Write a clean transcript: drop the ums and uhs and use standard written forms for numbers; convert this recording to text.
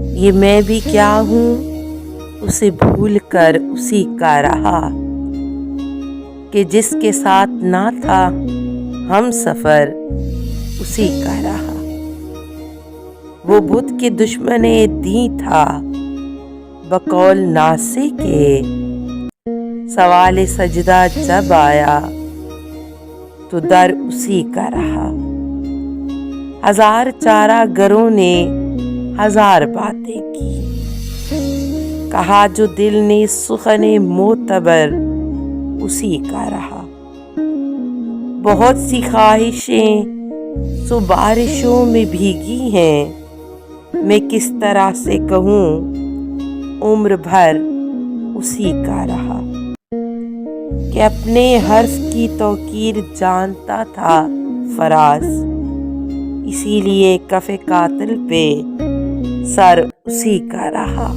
یہ میں بھی کیا ہوں اسے بھول کر اسی کا رہا، کہ جس کے ساتھ نہ تھا ہم سفر اسی کا رہا۔ وہ بت کے دشمن دین تھا بقول ناصح کے، سوال سجدہ جب آیا تو در اسی کا رہا۔ ہزار چارہ گروں نے ہزار باتیں کی، کہا جو دل نے سخن معتبر اسی کا رہا۔ بہت سی خواہشیں سو بارشوں میں بھیگی ہیں، میں کس طرح سے کہوں عمر بھر اسی کا رہا۔ کہ اپنے حرف کی توقیر جانتا تھا فراز، اسی لیے کف قاتل پہ سر اسی کا رہا۔